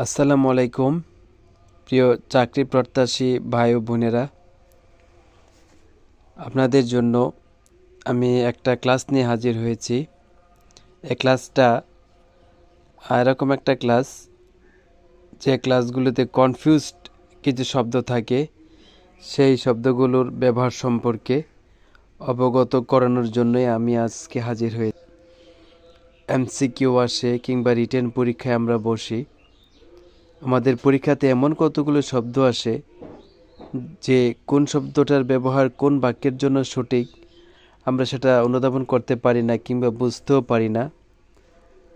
আসসালামু আলাইকুম প্রিয় চাকরি প্রত্যাশী ভাই ও বোনেরা, আপনাদের জন্য আমি একটা ক্লাস নিয়ে হাজির হয়েছি। এই ক্লাসটা এরকম একটা ক্লাস যে ক্লাসগুলোতে কনফিউজড কিছু শব্দ থাকে, সেই শব্দগুলোর ব্যবহার সম্পর্কে অবগত করানোর জন্যই আমি আজকে হাজির হয়েছি। এমসিকিউ আসে কিংবা রিটেন পরীক্ষায় আমরা বসি, আমাদের পরীক্ষাতে এমন কতগুলো শব্দ আসে যে কোন শব্দটার ব্যবহার কোন বাক্যের জন্য সঠিক আমরা সেটা অনুধাবন করতে পারি না কিংবা বুঝতেও পারি না,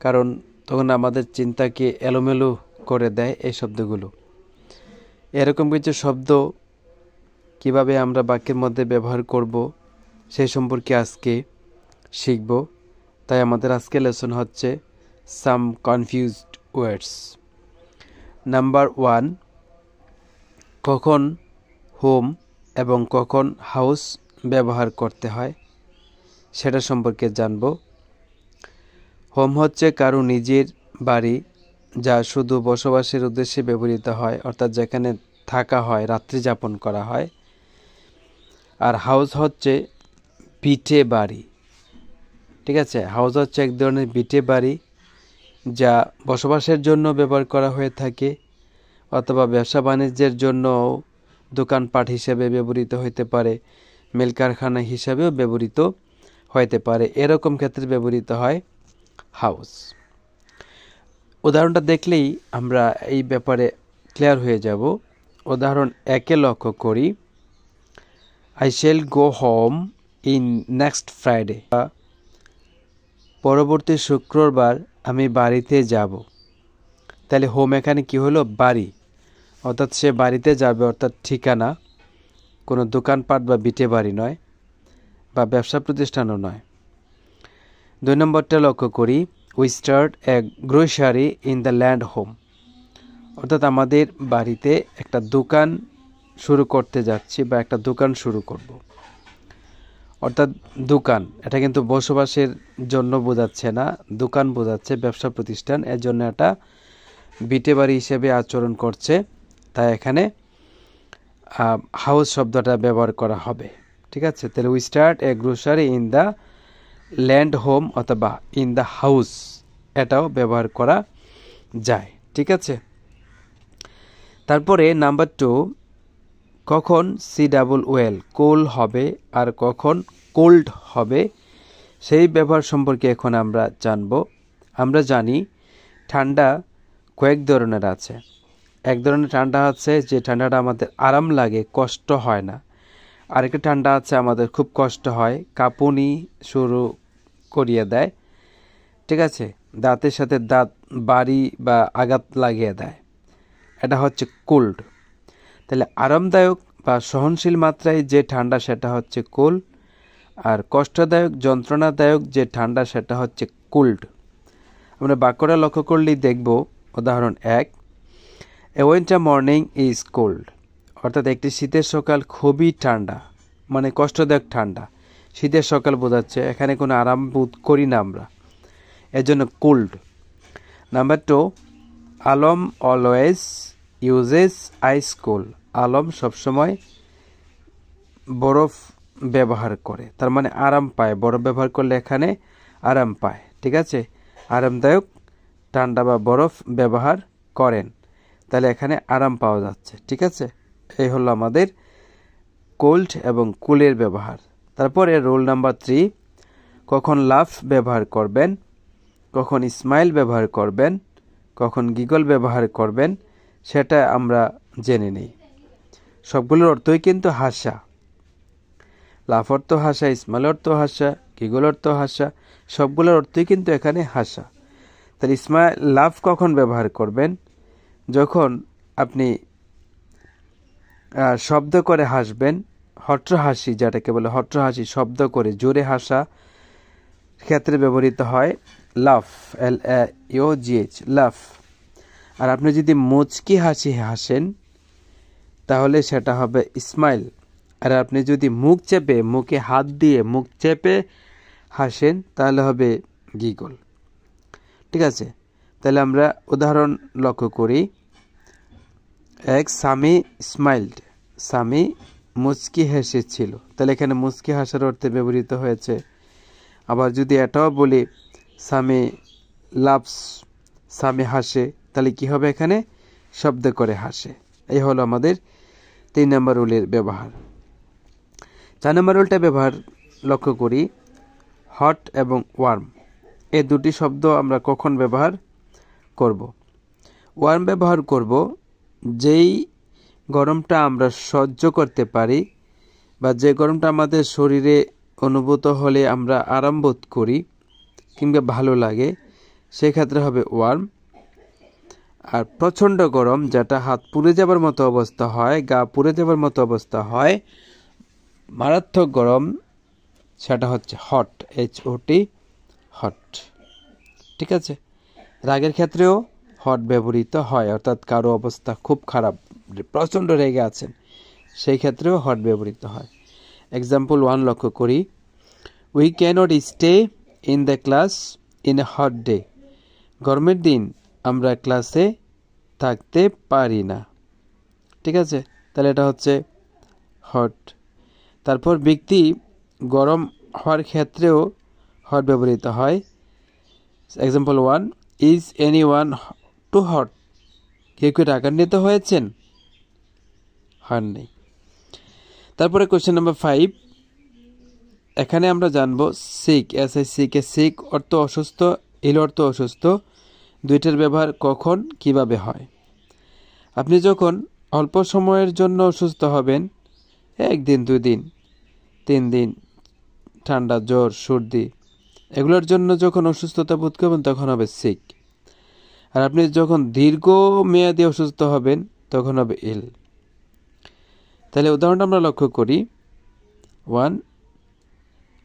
কারণ তখন আমাদের চিন্তাকে এলোমেলো করে দেয় এই শব্দগুলো। এরকম কিছু শব্দ কিভাবে আমরা বাক্যের মধ্যে ব্যবহার করব সেই সম্পর্কে আজকে শিখব। তাই আমাদের আজকে লেসন হচ্ছে সাম কনফিউজড ওয়ার্ডস। নাম্বার 1, কখন হোম এবং কখন হাউস ব্যবহার করতে হয় সেটা সম্পর্কে জানব। হোম হচ্ছে কারো নিজের বাড়ি, যা শুধু বসবাসের উদ্দেশ্যে ব্যবহৃত হয়, অর্থাৎ যেখানে থাকা হয়, রাত্রি যাপন করা হয়। আর হাউস হচ্ছে ভিটে বাড়ি। ঠিক আছে, হাউস হচ্ছে এক ধরনের ভিটে বাড়ি যা বসবাসের জন্য ব্যবহার করা হয়ে থাকে, অথবা ব্যবসা বাণিজ্যের জন্য দোকানপাট হিসেবে ব্যবহৃত হতে পারে, মিল কারখানা হিসাবেও ব্যবহৃত হতে পারে। এরকম ক্ষেত্রে ব্যবহৃত হয় হাউস। উদাহরণটা দেখলেই আমরা এই ব্যাপারে ক্লিয়ার হয়ে যাব। উদাহরণ 1 লক্ষ্য করি। I shall go home in next Friday. পরবর্তী শুক্রবার আমি বাড়িতে যাব। তাহলে হোম এখানে কি হলো? বাড়ি, অর্থাৎ সে বাড়িতে যাবে, অর্থাৎ ঠিকানা, কোনো দোকানপাট বা ভিটে বাড়ি নয়, বা ব্যবসা প্রতিষ্ঠানও নয়। 2 নম্বরটা লক্ষ্য করি। We start A grocery in the land home. অর্থাৎ আমাদের বাড়িতে একটা দোকান শুরু করতে যাচ্ছি বা একটা দোকান শুরু করব। অর্থাৎ দোকান, এটা কিন্তু বসবাসের জন্য বোঝাচ্ছে না, দোকান বোঝাচ্ছে, ব্যবসা প্রতিষ্ঠান। এর জন্য এটা ভিটে বাড়ি হিসেবে আচরণ করছে, তাই এখানে হাউস শব্দটা ব্যবহার করা হবে। ঠিক আছে, তাহলে we start A grocery in the land home অথবা ইন দ্য হাউস, এটাও ব্যবহার করা যায়। ঠিক আছে, তারপরে নাম্বার 2, কখন COOL কোল হবে আর কখন কোল্ড হবে সেই ব্যবহার সম্পর্কে এখন আমরা জানব। আমরা জানি ঠান্ডা কয়েক ধরনের আছে। এক ধরনের ঠান্ডা আছে যে ঠান্ডাটা আমাদের আরাম লাগে, কষ্ট হয় না। আরেকটা ঠান্ডা আছে আমাদের খুব কষ্ট হয়, কাঁপুনি শুরু করিয়ে দেয়। ঠিক আছে, দাঁতের সাথে দাঁত বাড়ি বা আঘাত লাগিয়ে দেয়, এটা হচ্ছে কোল্ড। তাহলে আরামদায়ক বা সহনশীল মাত্রায় যে ঠান্ডা সেটা হচ্ছে কোল, আর কষ্টদায়ক যন্ত্রণাদায়ক যে ঠান্ডা সেটা হচ্ছে কোল্ড। আমরা বাক্যটা লক্ষ্য করলেই দেখব। উদাহরণ 1, a winter morning is cold. অর্থাৎ একটি শীতের সকাল খুবই ঠান্ডা, মানে কষ্টদায়ক ঠান্ডা। শীতের সকাল বোঝাচ্ছে, এখানে কোনো আরাম বোধ করি না আমরা, এর জন্য cold. Number 2, Alam always uses ice coal. Alam সবসময় বরফ ব্যবহার করে, তার মানে আরাম পায়। বরফ ব্যবহার করলে এখানে আরাম পায়। ঠিক আছে, আরামদায়ক ঠান্ডা বা বরফ ব্যবহার করেন, তাহলে এখানে আরাম পাওয়া যাচ্ছে। ঠিক আছে, এই হলো আমাদের কোল্ড এবং কুলের ব্যবহার। তারপরে রোল নাম্বার 3, কখন লাফ ব্যবহার করবেন, কখন স্মাইল ব্যবহার করবেন, কখন গিগল ব্যবহার করবেন সেটা আমরা জেনে নিই। সবগুলোর অর্থই কিন্তু হাসা। লাফ অর্থ হাসা, স্মাইল অর্থ হাসা, গিগল অর্থ হাসা, সবগুলোর অর্থই কিন্তু এখানে হাসা। তাহলে লাফ কখন ব্যবহার করবেন? যখন আপনি শব্দ করে হাসবেন, হট্র হাসি, যেটাকে বলে হট্র হাসি, শব্দ করে জোরে হাসা ক্ষেত্রে ব্যবহৃত হয় লাফ, LAUGH, লাফ। আর আপনি যদি মুচকি হাসি হাসেন তাহলে সেটা হবে স্মাইল। আর আপনি যদি মুখ চেপে, মুখে হাত দিয়ে মুখ চেপে হাসেন তাহলে হবে গিগল। ঠিক আছে, তাহলে আমরা উদাহরণ লক্ষ্য করি। এক, সামি স্মাইলড, সামি মুচকি হেসেছিল। তাহলে এখানে মুচকি হাসার অর্থে ব্যবহৃত হয়েছে। আবার যদি এটাও বলি সামি লাভস, সামি হাসে, তাহলে কি হবে? এখানে শব্দ করে হাসে। এই হলো আমাদের 3 নম্বর রুলের ব্যবহার। 4 নম্বর রুলটা ব্যবহার লক্ষ্য করি। হট এবং ওয়ার্ম, এই দুটি শব্দ আমরা কখন ব্যবহার করব? ওয়ার্ম ব্যবহার করব যেই গরমটা আমরা সহ্য করতে পারি বা যে গরমটা আমাদের শরীরে অনুভূত হলে আমরা আরাম বোধ করি কিংবা ভালো লাগে, সেক্ষেত্রে হবে ওয়ার্ম। আর প্রচণ্ড গরম, যেটা হাত পুড়ে যাবার মতো অবস্থা হয়, গা পুড়ে যাবার মতো অবস্থা হয়, মারাত্মক গরম, সেটা হচ্ছে হট, HOT, হট। ঠিক আছে? রাগের ক্ষেত্রেও হট ব্যবহৃত হয়, অর্থাৎ কারো অবস্থা খুব খারাপ, প্রচণ্ড রেগে আছেন, সেই ক্ষেত্রেও হট ব্যবহৃত হয়। এক্সাম্পল 1 লক্ষ্য করি। We can't stay in the class in a hot day, গরমের দিন আমরা ক্লাসে থাকতে পারি না। ঠিক আছে? তাহলে এটা হচ্ছে হট। তারপর ব্যক্তি গরম হওয়ার ক্ষেত্রেও হট ব্যবহৃত হয়। Example 1, is anyone too hot, কেউ কি রাগান্বিত হয়েছেন? হন নেই। তারপরে কোশ্চেন নাম্বার 5, এখানে আমরা জানবো সিক, SICK, সিক অর্থ অসুস্থ, ইল অর্থ অসুস্থ, দুইটার ব্যবহার কখন কিভাবে হয়। আপনি যখন অল্প সময়ের জন্য অসুস্থ হবেন, 1 দিন 2 দিন 3 দিন, ঠান্ডা জ্বর সর্দি, এগুলোর জন্য যখন অসুস্থতা বোধ করবেন তখন হবে সিক। আর আপনি যখন দীর্ঘ মেয়াদী অসুস্থ হবেন তখন হবে ইল। তাহলে উদাহরণটা আমরা লক্ষ্য করি। 1,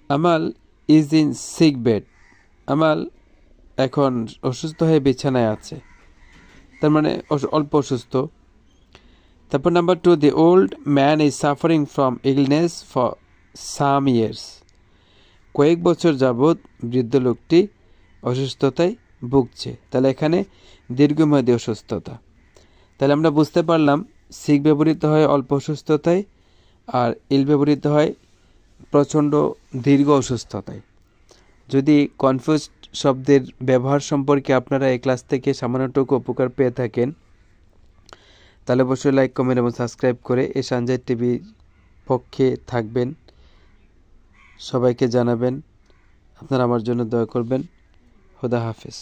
আমাল ইজ ইন সিক বেড, আমাল এখন অসুস্থ হয়ে বিছানায় আছে, তার মানে অল্প অসুস্থ। তারপর number 2, the old man is suffering from illness for some years, কয়েক বছর যাবৎ বৃদ্ধ লোকটি অসুস্থতায় ভুগছে। তাহলে এখানে দীর্ঘমেয়াদী অসুস্থতা। তাহলে আমরা বুঝতে পারলাম সিক ব্যবহৃত হয় অল্প অসুস্থতায়, আর ইল ব্যবহৃত হয় প্রচণ্ড দীর্ঘ অসুস্থতায়। যদি কনফিউজড শব্দের ব্যবহার সম্পর্কে আপনারা এই ক্লাস থেকে সামান্যটুকু উপকার পেয়ে থাকেন, তাহলে অবশ্যই লাইক, কমেন্ট এবং সাবস্ক্রাইব করে এই সানজাইট টিভির পক্ষে থাকবেন। সবাইকে জানাবেন আপনারা আমার জন্য দোয়া করবেন। খোদা হাফেজ।